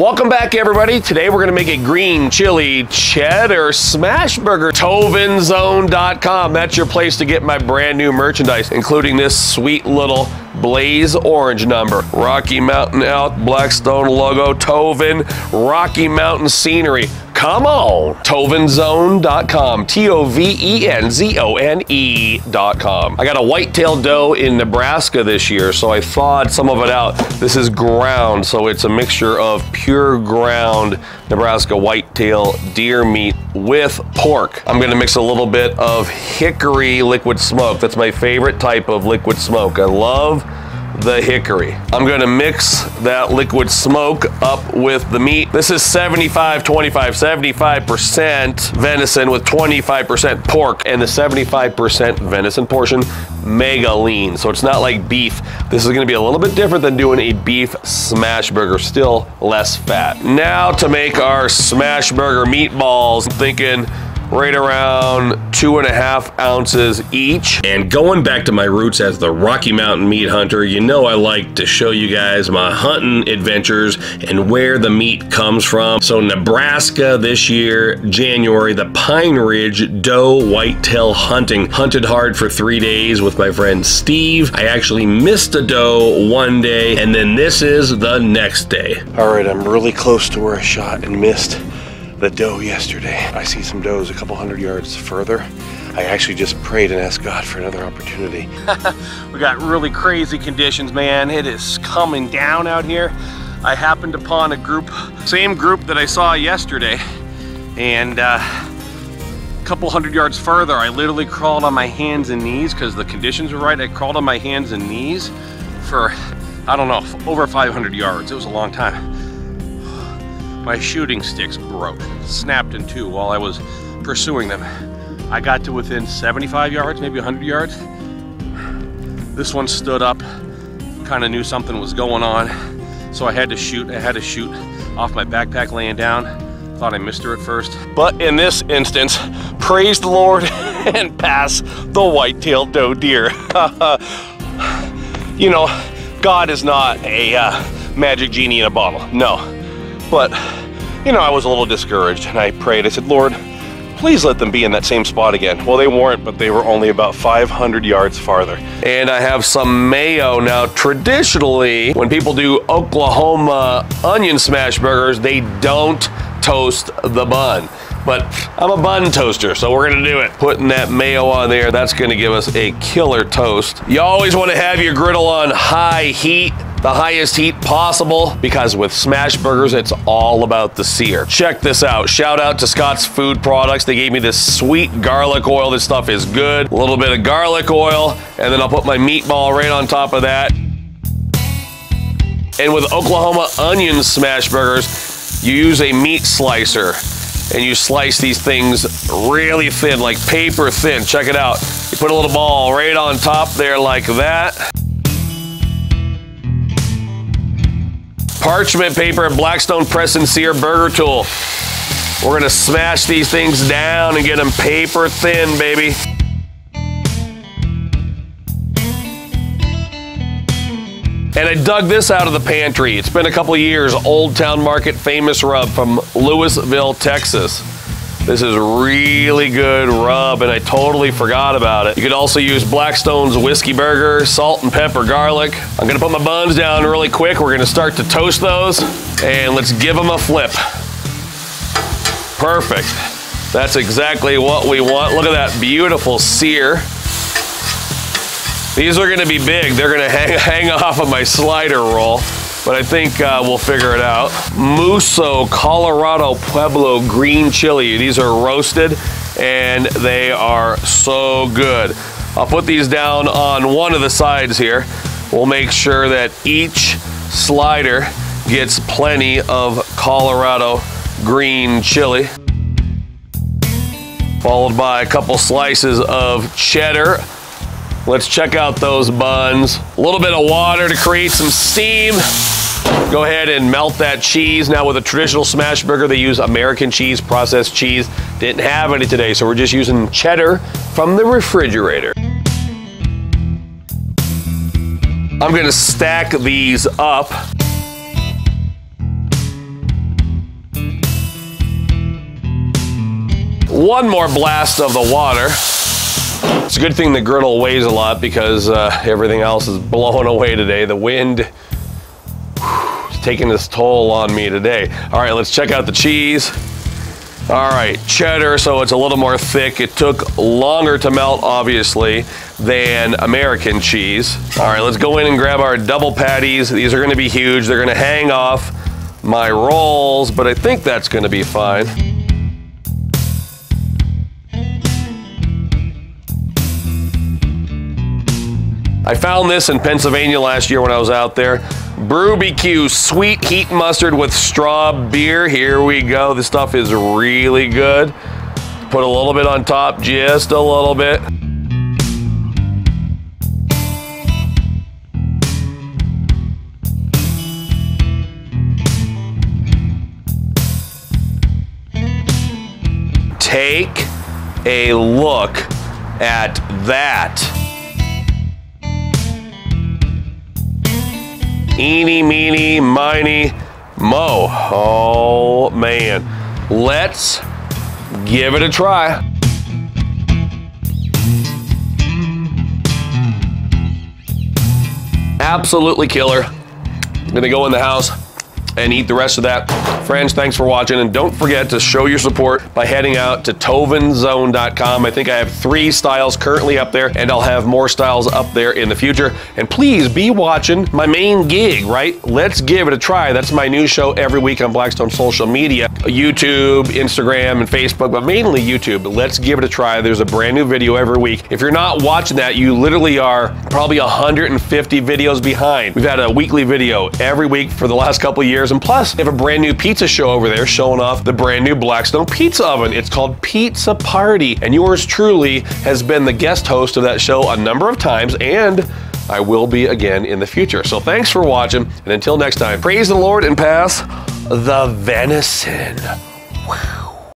Welcome back, everybody. Today we're gonna make a green chili cheddar smash burger. Tovenzone.com. That's your place to get my brand new merchandise, including this sweet little Blaze orange number. Rocky Mountain Elk, Blackstone logo, Toven, Rocky Mountain scenery. Come on, Tovenzone.com, Tovenzone.com. I got a whitetail doe in Nebraska this year, so I thawed some of it out. This is ground, so it's a mixture of pure ground Nebraska whitetail deer meat with pork. I'm gonna mix a little bit of hickory liquid smoke. That's my favorite type of liquid smoke. I love the hickory. I'm gonna mix that liquid smoke up with the meat. This is 75-25, 75% venison with 25% pork, and the 75% venison portion mega lean, so it's not like beef. This is gonna be a little bit different than doing a beef smash burger, still less fat. Now to make our smash burger meatballs, I'm thinking right around 2.5 ounces each. And going back to my roots as the Rocky Mountain meat hunter, you know I like to show you guys my hunting adventures and where the meat comes from. So Nebraska this year, January, the Pine Ridge doe whitetail hunting. Hunted hard for 3 days with my friend Steve. I actually missed a doe one day, and then this is the next day. All right, I'm really close to where I shot and missed the doe yesterday. I see some does a couple hundred yards further. I actually just prayed and asked God for another opportunity. We got really crazy conditions, man. It is coming down out here. I happened upon a group, same group that I saw yesterday, and a couple hundred yards further, I literally crawled on my hands and knees because the conditions were right. I crawled on my hands and knees for, I don't know, over 500 yards. It was a long time. My shooting sticks broke, snapped in two while I was pursuing them. I got to within 75 yards, maybe 100 yards. This one stood up, kind of knew something was going on, so I had to shoot. I had to shoot off my backpack laying down. Thought I missed her at first. But in this instance, praise the Lord and pass the white-tailed doe deer. You know, God is not a magic genie in a bottle, no. But, you know, I was a little discouraged, and I prayed. I said, Lord, please let them be in that same spot again. Well, they weren't, but they were only about 500 yards farther. And I have some mayo. Now, traditionally, when people do Oklahoma onion smash burgers, they don't toast the bun. But I'm a bun toaster, so we're gonna do it. Putting that mayo on there, that's gonna give us a killer toast. You always wanna have your griddle on high heat, the highest heat possible, because with smash burgers, it's all about the sear. Check this out. Shout out to Scott's Food Products. They gave me this sweet garlic oil. This stuff is good. A little bit of garlic oil, and then I'll put my meatball right on top of that. And with Oklahoma onion smash burgers, you use a meat slicer, and you slice these things really thin, like paper thin. Check it out. You put a little ball right on top there like that. Parchment paper and Blackstone press and sear burger tool. We're gonna smash these things down and get them paper thin, baby. And I dug this out of the pantry. It's been a couple years. Old Town Market famous rub from Louisville, Texas. This is really good rub, and I totally forgot about it. You could also use Blackstone's Whiskey Burger, salt and pepper, garlic. I'm gonna put my buns down really quick. We're gonna start to toast those, and let's give them a flip. Perfect. That's exactly what we want. Look at that beautiful sear. These are gonna be big. They're gonna hang off of my slider roll, but I think we'll figure it out. Muso Colorado Pueblo green chili. These are roasted, and they are so good. I'll put these down on one of the sides here. We'll make sure that each slider gets plenty of Colorado green chili, followed by a couple slices of cheddar. Let's check out those buns. A little bit of water to create some steam. Go ahead and melt that cheese. Now with a traditional smash burger, they use American cheese, processed cheese. Didn't have any today, so we're just using cheddar from the refrigerator. I'm gonna stack these up. one more blast of the water. It's a good thing the griddle weighs a lot because everything else is blowing away today. The wind is taking this toll on me today. All right, let's check out the cheese. All right, cheddar, so it's a little more thick. It took longer to melt, obviously, than American cheese. All right, let's go in and grab our double patties. These are gonna be huge. They're gonna hang off my rolls, but I think that's gonna be fine. I found this in Pennsylvania last year when I was out there. BBQ sweet heat mustard with straw beer. Here we go. This stuff is really good. Put a little bit on top, just a little bit. Take a look at that. Eeny, meeny, miny, mo. Oh, man. Let's give it a try. Absolutely killer. I'm gonna go in the house and eat the rest of that. Friends, thanks for watching, and don't forget to show your support by heading out to tovenzone.com. I think I have 3 styles currently up there, and I'll have more styles up there in the future. And please be watching my main gig, right? Let's Give It a Try. That's my new show every week on Blackstone social media, YouTube, Instagram, and Facebook, but mainly YouTube. Let's Give It a Try. There's a brand new video every week. If you're not watching that, you literally are probably 150 videos behind. We've had a weekly video every week for the last couple of years, and plus, we have a brand new pizza show over there showing off the brand new Blackstone pizza oven. It's called Pizza Party, and yours truly has been the guest host of that show a number of times, and I will be again in the future. So thanks for watching, and until next time, praise the Lord and pass the venison. Wow.